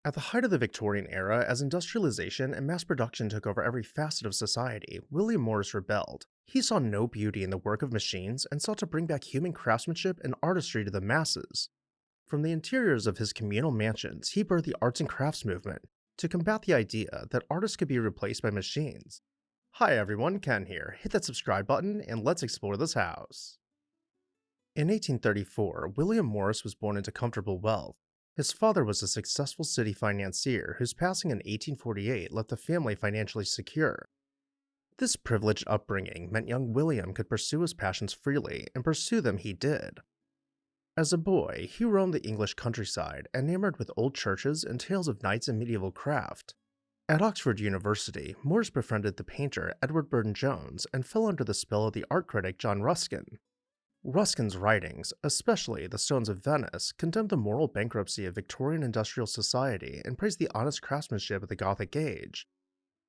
At the height of the Victorian era, as industrialization and mass production took over every facet of society, William Morris rebelled. He saw no beauty in the work of machines and sought to bring back human craftsmanship and artistry to the masses. From the interiors of his communal mansions, he birthed the arts and crafts movement to combat the idea that artists could be replaced by machines. Hi everyone, Ken here. Hit that subscribe button and let's explore this house. In 1834, William Morris was born into comfortable wealth. His father was a successful city financier whose passing in 1848 left the family financially secure. This privileged upbringing meant young William could pursue his passions freely, and pursue them he did. As a boy, he roamed the English countryside, enamored with old churches and tales of knights and medieval craft. At Oxford University, Morris befriended the painter Edward Burne-Jones and fell under the spell of the art critic John Ruskin. Ruskin's writings, especially The Stones of Venice, condemned the moral bankruptcy of Victorian industrial society and praised the honest craftsmanship of the Gothic age.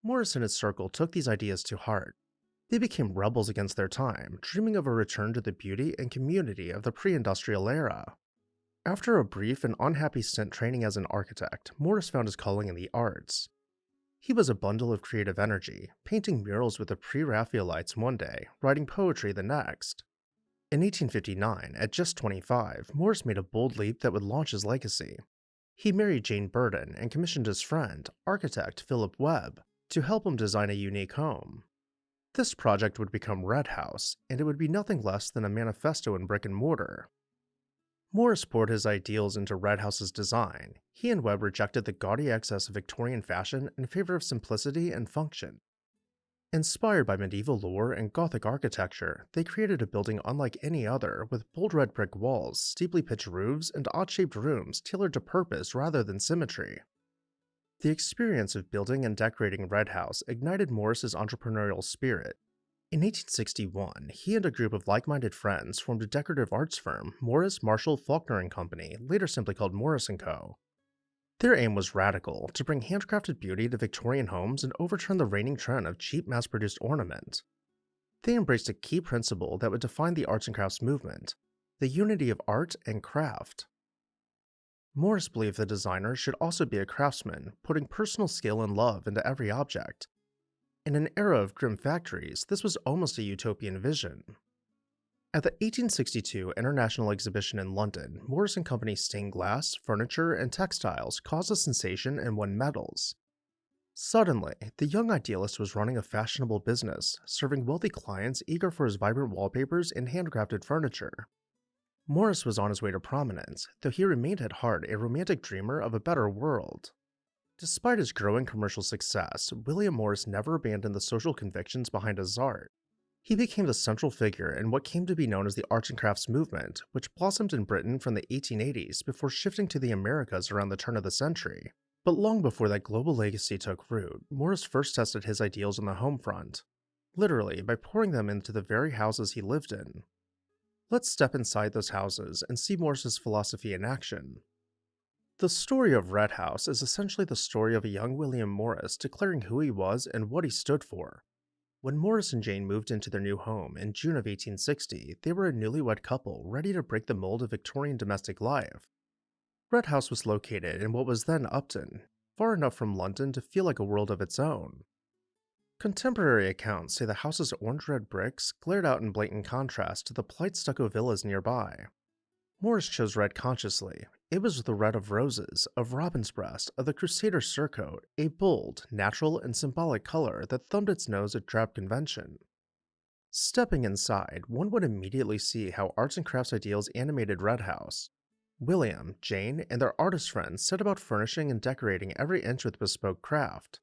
Morris and his circle took these ideas to heart. They became rebels against their time, dreaming of a return to the beauty and community of the pre-industrial era. After a brief and unhappy stint training as an architect, Morris found his calling in the arts. He was a bundle of creative energy, painting murals with the Pre-Raphaelites one day, writing poetry the next. In 1859, at just 25, Morris made a bold leap that would launch his legacy. He married Jane Burden and commissioned his friend, architect Philip Webb, to help him design a unique home. This project would become Red House, and it would be nothing less than a manifesto in brick and mortar. Morris poured his ideals into Red House's design. He and Webb rejected the gaudy excess of Victorian fashion in favor of simplicity and function. Inspired by medieval lore and Gothic architecture, they created a building unlike any other, with bold red brick walls, steeply pitched roofs, and odd-shaped rooms tailored to purpose rather than symmetry. The experience of building and decorating Red House ignited Morris's entrepreneurial spirit. In 1861, he and a group of like-minded friends formed a decorative arts firm, Morris, Marshall, Faulkner & Company, later simply called Morris & Co. Their aim was radical, to bring handcrafted beauty to Victorian homes and overturn the reigning trend of cheap mass-produced ornament. They embraced a key principle that would define the arts and crafts movement: the unity of art and craft. Morris believed the designer should also be a craftsman, putting personal skill and love into every object. In an era of grim factories, this was almost a utopian vision. At the 1862 International Exhibition in London, Morris & Company's stained glass, furniture, and textiles caused a sensation and won medals. Suddenly, the young idealist was running a fashionable business, serving wealthy clients eager for his vibrant wallpapers and handcrafted furniture. Morris was on his way to prominence, though he remained at heart a romantic dreamer of a better world. Despite his growing commercial success, William Morris never abandoned the social convictions behind his art. He became the central figure in what came to be known as the arts and crafts movement, which blossomed in Britain from the 1880s before shifting to the Americas around the turn of the century. But long before that global legacy took root, Morris first tested his ideals on the home front, literally by pouring them into the very houses he lived in. Let's step inside those houses and see Morris's philosophy in action. The story of Red House is essentially the story of a young William Morris declaring who he was and what he stood for. When Morris and Jane moved into their new home in June of 1860, they were a newlywed couple ready to break the mold of Victorian domestic life. Red House was located in what was then Upton, far enough from London to feel like a world of its own. Contemporary accounts say the house's orange-red bricks glared out in blatant contrast to the polite stucco villas nearby. Morris chose red consciously. It was the red of roses, of robin's breast, of the Crusader surcoat, a bold, natural, and symbolic color that thumbed its nose at drab convention. Stepping inside, one would immediately see how arts and crafts ideals animated Red House. William, Jane, and their artist friends set about furnishing and decorating every inch with bespoke craft.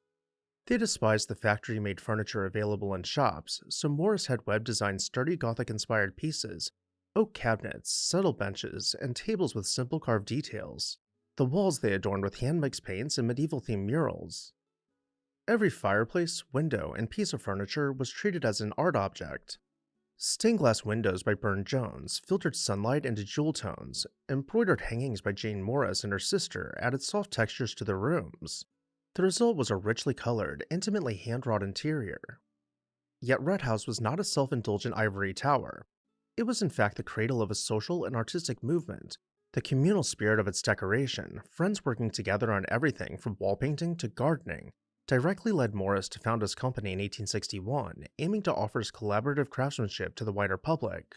They despised the factory-made furniture available in shops, so Morris had Webb design sturdy Gothic-inspired pieces, oak cabinets, settle benches, and tables with simple carved details. The walls they adorned with hand-mixed paints and medieval-themed murals. Every fireplace, window, and piece of furniture was treated as an art object. Stained glass windows by Burne-Jones filtered sunlight into jewel tones. Embroidered hangings by Jane Morris and her sister added soft textures to the rooms. The result was a richly colored, intimately hand-wrought interior. Yet Red House was not a self-indulgent ivory tower. It was in fact the cradle of a social and artistic movement, The communal spirit of its decoration, friends working together on everything from wall painting to gardening, directly led Morris to found his company in 1861, aiming to offer his collaborative craftsmanship to the wider public.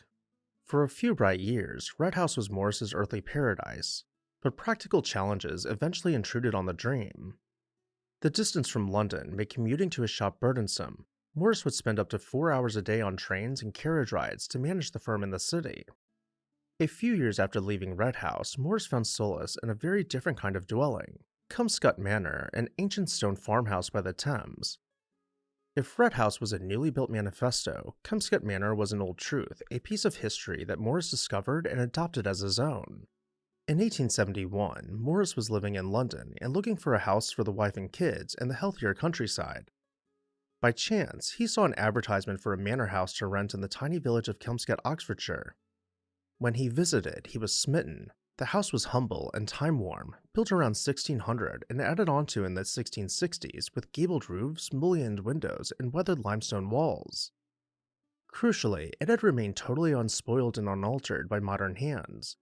For a few bright years, Red House was Morris's earthly paradise, but practical challenges eventually intruded on the dream. The distance from London made commuting to his shop burdensome. Morris would spend up to 4 hours a day on trains and carriage rides to manage the firm in the city. A few years after leaving Red House, Morris found solace in a very different kind of dwelling, Kelmscott Manor, an ancient stone farmhouse by the Thames. If Red House was a newly built manifesto, Kelmscott Manor was an old truth, a piece of history that Morris discovered and adopted as his own. In 1871, Morris was living in London and looking for a house for the wife and kids in the healthier countryside. By chance, he saw an advertisement for a manor house to rent in the tiny village of Kelmscott, Oxfordshire. When he visited, he was smitten. The house was humble and time-worn, built around 1600 and added onto in the 1660s with gabled roofs, mullioned windows, and weathered limestone walls. Crucially, it had remained totally unspoiled and unaltered by modern hands.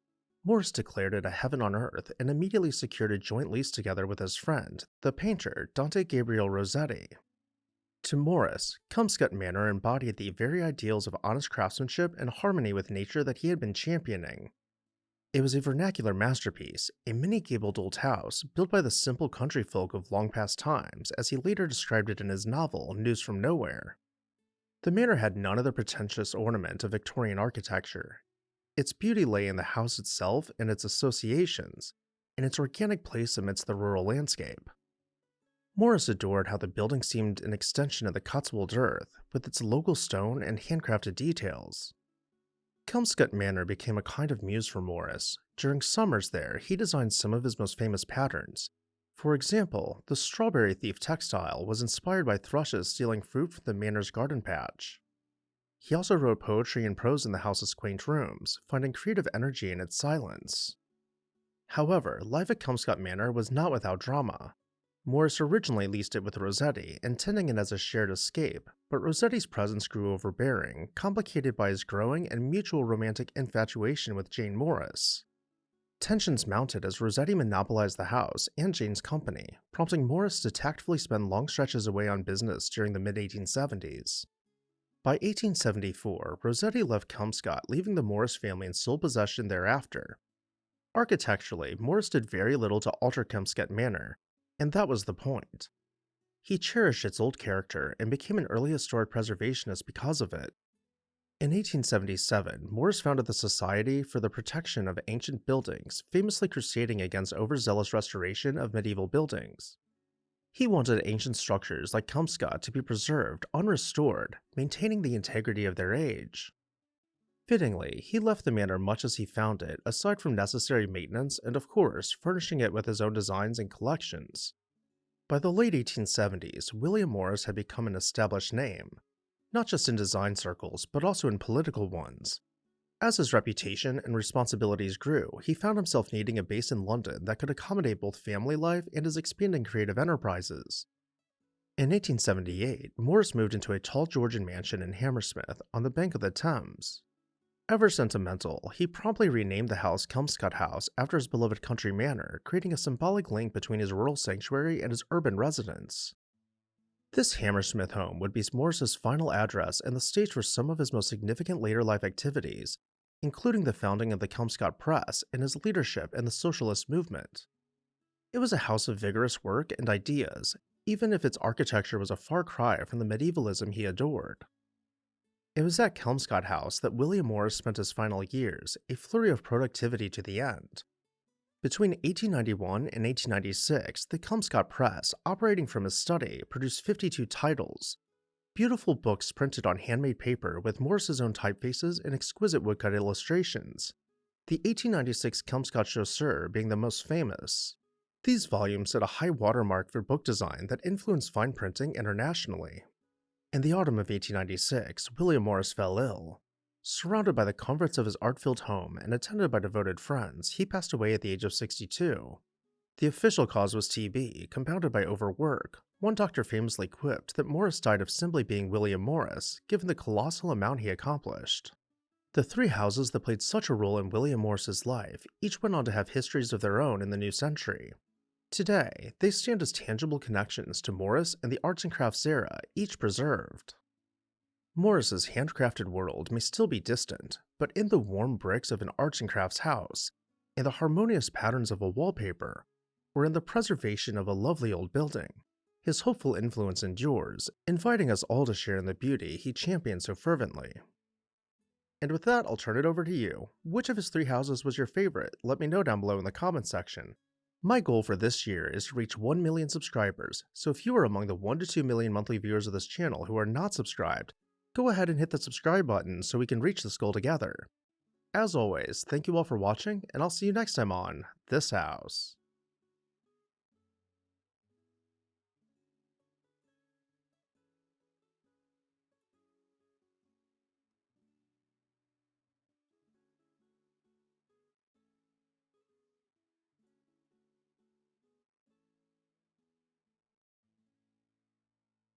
Morris declared it a heaven on earth and immediately secured a joint lease together with his friend, the painter Dante Gabriel Rossetti. To Morris, Kelmscott Manor embodied the very ideals of honest craftsmanship and harmony with nature that he had been championing. It was a vernacular masterpiece, a mini-gabled old house built by the simple country folk of long past times, as he later described it in his novel, News from Nowhere. The manor had none of the pretentious ornament of Victorian architecture. Its beauty lay in the house itself and its associations, and its organic place amidst the rural landscape. Morris adored how the building seemed an extension of the Cotswold earth, with its local stone and handcrafted details. Kelmscott Manor became a kind of muse for Morris. During summers there, he designed some of his most famous patterns. For example, the Strawberry Thief textile was inspired by thrushes stealing fruit from the manor's garden patch. He also wrote poetry and prose in the house's quaint rooms, finding creative energy in its silence. However, life at Kelmscott Manor was not without drama. Morris originally leased it with Rossetti, intending it as a shared escape, but Rossetti's presence grew overbearing, complicated by his growing and mutual romantic infatuation with Jane Morris. Tensions mounted as Rossetti monopolized the house and Jane's company, prompting Morris to tactfully spend long stretches away on business during the mid-1870s. By 1874, Rossetti left Kelmscott, leaving the Morris family in sole possession thereafter. Architecturally, Morris did very little to alter Kelmscott Manor, and that was the point. He cherished its old character and became an early historic preservationist because of it. In 1877, Morris founded the Society for the Protection of Ancient Buildings, famously crusading against overzealous restoration of medieval buildings. He wanted ancient structures like Kelmscott to be preserved, unrestored, maintaining the integrity of their age. Fittingly, he left the manor much as he found it, aside from necessary maintenance and, of course, furnishing it with his own designs and collections. By the late 1870s, William Morris had become an established name, not just in design circles, but also in political ones. As his reputation and responsibilities grew, he found himself needing a base in London that could accommodate both family life and his expanding creative enterprises. In 1878, Morris moved into a tall Georgian mansion in Hammersmith on the bank of the Thames. Ever sentimental, he promptly renamed the house Kelmscott House after his beloved country manor, creating a symbolic link between his rural sanctuary and his urban residence. This Hammersmith home would be Morris's final address and the stage for some of his most significant later life activities, including the founding of the Kelmscott Press and his leadership in the socialist movement. It was a house of vigorous work and ideas, even if its architecture was a far cry from the medievalism he adored. It was at Kelmscott House that William Morris spent his final years, a flurry of productivity to the end. Between 1891 and 1896, the Kelmscott Press, operating from his study, produced 52 titles, beautiful books printed on handmade paper with Morris's own typefaces and exquisite woodcut illustrations, the 1896 Kelmscott Chaussure being the most famous. These volumes set a high watermark for book design that influenced fine printing internationally. In the autumn of 1896, William Morris fell ill. Surrounded by the comforts of his art-filled home and attended by devoted friends, he passed away at the age of 62. The official cause was TB, compounded by overwork. One doctor famously quipped that Morris died of simply being William Morris, given the colossal amount he accomplished. The three houses that played such a role in William Morris's life each went on to have histories of their own in the new century. Today, they stand as tangible connections to Morris and the arts and crafts era, each preserved. Morris's handcrafted world may still be distant, but in the warm bricks of an arts and crafts house, in the harmonious patterns of a wallpaper, or in the preservation of a lovely old building, his hopeful influence endures, inviting us all to share in the beauty he championed so fervently. And with that, I'll turn it over to you. Which of his three houses was your favorite? Let me know down below in the comments section. My goal for this year is to reach 1 million subscribers, so if you are among the 1 to 2 million monthly viewers of this channel who are not subscribed, go ahead and hit the subscribe button so we can reach this goal together. As always, thank you all for watching, and I'll see you next time on This House.